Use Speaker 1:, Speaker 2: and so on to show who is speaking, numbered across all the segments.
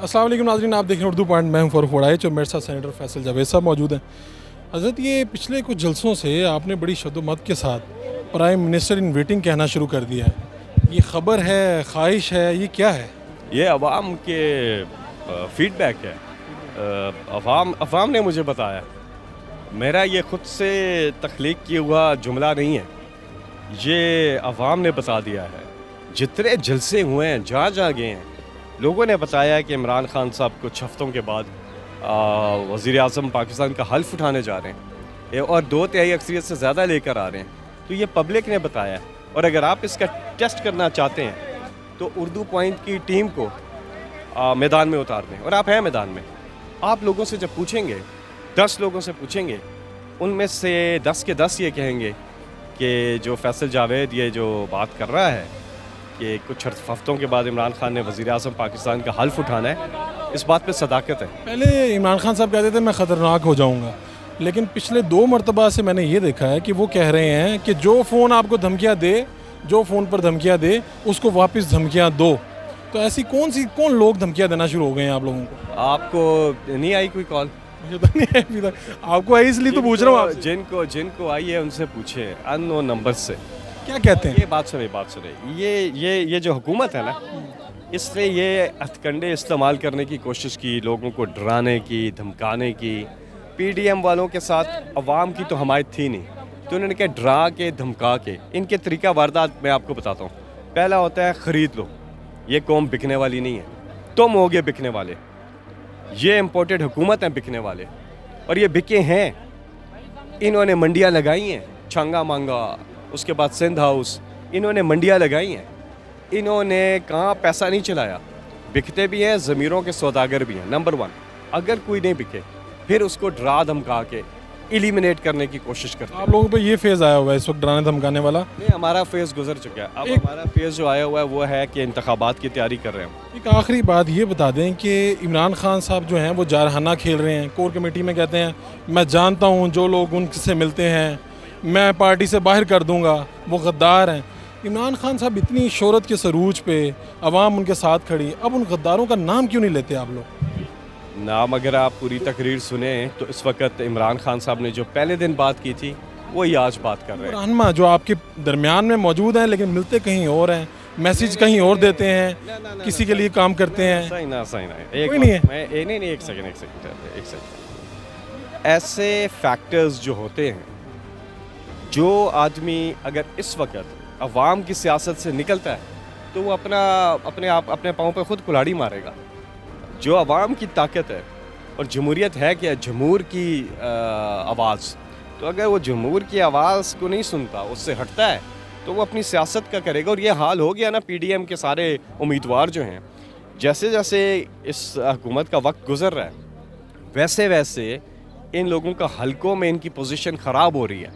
Speaker 1: अस्सलाम वालेकुम नाज़रीन, आप देख रहे हैं उर्दू पॉइंट। मैं हूं फ़ारूक वड़ाइच और मेरे साथ सेनेटर फैसल जावेद साहब मौजूद हैं। हज़रत, ये पिछले कुछ जलसों से आपने बड़ी शद्दोमत के साथ प्राइम मिनिस्टर इन वेटिंग कहना शुरू कर दिया है। ये ख़बर है, ख्वाहिश है, ये क्या है?
Speaker 2: ये अवाम के फीडबैक है। अवाम ने मुझे बताया, मेरा ये ख़ुद से तख्लीक किया हुआ जुमला नहीं है, ये अवाम ने बता दिया है। जितने जलसे हुए हैं, जहाँ जहाँ गए हैं, लोगों ने बताया कि इमरान खान साहब कुछ हफ्तों के बाद वज़ीर आज़म पाकिस्तान का हल्फ उठाने जा रहे हैं और 2/3 अक्सरियत से ज़्यादा लेकर आ रहे हैं। तो ये पब्लिक ने बताया है, और अगर आप इसका टेस्ट करना चाहते हैं तो उर्दू पॉइंट की टीम को मैदान में उतार दें। और आप हैं मैदान में। आप लोगों से जब पूछेंगे, 10 लोगों से पूछेंगे, उनमें से 10 के 10 ये कहेंगे कि जो फैसल जावेद ये जो बात कर रहा है कि कुछ हफ्तों के बाद इमरान खान ने वज़ीर आज़म पाकिस्तान का हल्फ उठाना है, इस बात पे सदाकत है।
Speaker 1: पहले इमरान खान साहब कहते थे मैं ख़तरनाक हो जाऊँगा, लेकिन पिछले 2 मरतबा से मैंने ये देखा है कि वो कह रहे हैं कि जो फ़ोन आपको धमकियाँ दे, जो फ़ोन पर धमकियाँ दे, उसको वापस धमकियाँ दो। तो ऐसी कौन लोग धमकियाँ देना शुरू हो गए हैं आप लोगों को?
Speaker 2: आपको नहीं आई कोई कॉल?
Speaker 1: मुझे तो नहीं है अभी तक। आपको आई इसलिए तो पूछ रहा हूँ आपसे।
Speaker 2: जिनको आई है उनसे पूछे, अननोन नंबर से।
Speaker 1: क्या कहते हैं?
Speaker 2: ये बात सुने। ये जो हुकूमत है ना, इसने ये हथकंडे इस्तेमाल करने की कोशिश की, लोगों को डराने की, धमकाने की। पीडीएम वालों के साथ अवाम की तो हमायत थी नहीं, तो उन्होंने कहा डरा के, धमका के। इनके तरीका वारदात मैं आपको बताता हूँ। पहला होता है ख़रीद लो, ये कौम बिकने वाली नहीं है, तुम होगे बिकने वाले। ये इम्पोर्टेड हुकूमत हैं बिकने वाले, और ये बिके हैं। इन्होंने मंडियाँ लगाई हैं, छंगा मांगा, उसके बाद सिंध हाउस, इन्होंने मंडियाँ लगाई हैं। इन्होंने कहाँ पैसा नहीं चलाया, बिकते भी हैं, ज़मीरों के सौदागर भी हैं। नंबर 1, अगर कोई नहीं बिके फिर उसको डरा धमका के एलिमिनेट करने की कोशिश करते हैं।
Speaker 1: आप लोगों पे ये फेज़ आया हुआ है इस वक्त डराने धमकाने वाला?
Speaker 2: नहीं, हमारा फेज़ गुजर चुका है। अब हमारा फेज़ जो आया हुआ है वो है कि इंतखाबात की तैयारी कर रहे हैं।
Speaker 1: एक आखिरी बात ये बता दें कि इमरान खान साहब जो हैं वो जारहाना खेल रहे हैं। कोर कमेटी में कहते हैं मैं जानता हूँ जो लोग उनसे मिलते हैं मैं पार्टी से बाहर कर दूँगा, वो गद्दार हैं। इमरान खान साहब इतनी शोहरत के सरूज पे, अवाम उनके साथ खड़ी, अब उन गद्दारों का नाम क्यों नहीं लेते आप लोग?
Speaker 2: नाम अगर आप पूरी तकरीर सुने तो इस वक्त इमरान खान साहब ने जो पहले दिन बात की थी वही आज बात कर रहे हैं।
Speaker 1: रहनुमा जो आपके दरमियान में मौजूद हैं लेकिन मिलते कहीं और हैं, मैसेज कहीं और देते हैं, किसी के लिए काम करते हैं।
Speaker 2: सही ना
Speaker 1: कोई नहीं है।
Speaker 2: एक सेकंड। ऐसे फैक्टर्स जो होते हैं, जो आदमी अगर इस वक्त अवाम की सियासत से निकलता है तो वो अपने पाँव पे खुद कुल्हाड़ी मारेगा। जो अवाम की ताकत है, और जमहूरियत है क्या, जमहूर की आवाज़, तो अगर वो जमहूर की आवाज़ को नहीं सुनता, उससे हटता है, तो वो अपनी सियासत का करेगा। और ये हाल हो गया ना पीडीएम के सारे उम्मीदवार जो हैं, जैसे जैसे इस हुकूमत का वक्त गुजर रहा है वैसे वैसे इन लोगों का हलकों में इनकी पोजीशन ख़राब हो रही है,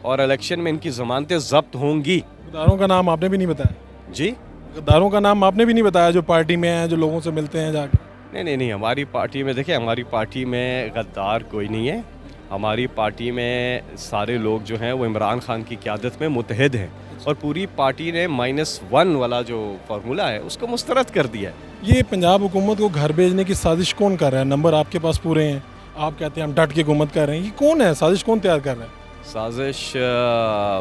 Speaker 2: और इलेक्शन में इनकी ज़मानतें ज़ब्त होंगी।
Speaker 1: गद्दारों का नाम आपने भी नहीं बताया
Speaker 2: जी?
Speaker 1: गद्दारों का नाम आपने भी नहीं बताया जो पार्टी में हैं, जो लोगों से मिलते हैं जाके।
Speaker 2: नहीं, हमारी पार्टी में देखिए, हमारी पार्टी में गद्दार कोई नहीं है। हमारी पार्टी में सारे लोग जो हैं वो इमरान खान की क़यादत में मुत्तहिद हैं, और पूरी पार्टी ने -1 वाला जो फार्मूला है उसको मुस्तरद कर दिया है।
Speaker 1: ये पंजाब हुकूमत को घर भेजने की साजिश कौन कर रहा है? नंबर आपके पास पूरे हैं, आप कहते हैं हम डट के हुकूमत कर रहे हैं। ये कौन है, साजिश कौन तैयार कर रहा है?
Speaker 2: साजिश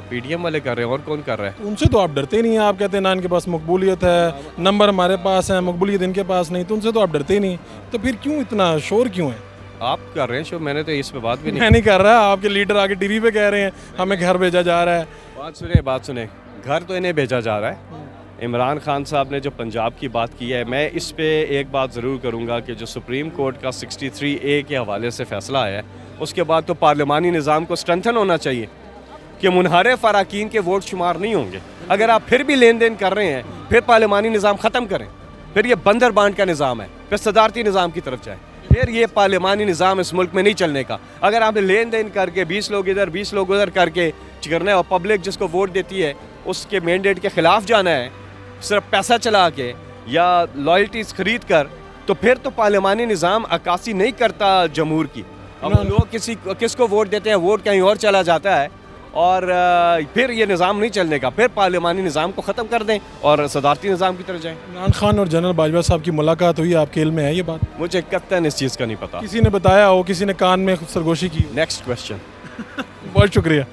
Speaker 2: पीडीएम वाले कर रहे हैं, और कौन कर रहा है?
Speaker 1: उनसे तो आप डरते नहीं हैं। आप कहते हैं ना इनके पास मकबूलियत है, नंबर हमारे पास है, मकबूलियत इनके पास नहीं, तो उनसे तो आप डरते ही नहीं। तो फिर क्यों इतना शोर क्यों है?
Speaker 2: आप कर रहे हैं शो, मैंने तो इस पे बात भी नहीं।
Speaker 1: मैं नहीं कर रहा, आपके लीडर आके टीवी पे कह रहे हैं हमें घर भेजा जा रहा है।
Speaker 2: बात सुने, घर तो इन्हें भेजा जा रहा है। इमरान खान साहब ने जो पंजाब की बात की है, मैं इस पे एक बात ज़रूर करूँगा कि जो सुप्रीम कोर्ट का 63A के हवाले से फ़ैसला आया है, उसके बाद तो पार्लिमानी निज़ाम को स्ट्रेंथन होना चाहिए कि मुनहरिफ अरकान के वोट शुमार नहीं होंगे। अगर आप फिर भी लेन देन कर रहे हैं, फिर पार्लिमानी निज़ाम ख़त्म करें, फिर ये बंदर बांट का निज़ाम है, फिर सदारती निज़ाम की तरफ जाए, फिर ये पार्लिमानी निज़ाम इस मुल्क में नहीं चलने का। अगर आपने लेन देन करके 20 लोग इधर 20 लोग उधर करके करना है, और पब्लिक जिसको वोट देती है उसके मैंडेट के ख़िलाफ़ जाना है, सिर्फ पैसा चला के या लॉयल्टीज़ ख़रीद कर, तो फिर तो पार्लिमानी निज़ाम अक्कासी नहीं करता जमहूर की। अब लोग किसको वोट देते हैं, वोट कहीं और चला जाता है, और फिर ये निज़ाम नहीं चलने का, फिर पार्लिमानी निज़ाम को ख़त्म कर दें और सदारती निज़ाम की तरफ जाएं।
Speaker 1: इमरान खान और जनरल बाजवा साहब की मुलाकात हुई, आपके इल्म में है ये बात?
Speaker 2: मुझे कतई इस चीज़ का नहीं पता।
Speaker 1: किसी ने बताया हो, किसी ने कान में सरगोशी की हो?
Speaker 2: Next question.
Speaker 1: बहुत शुक्रिया।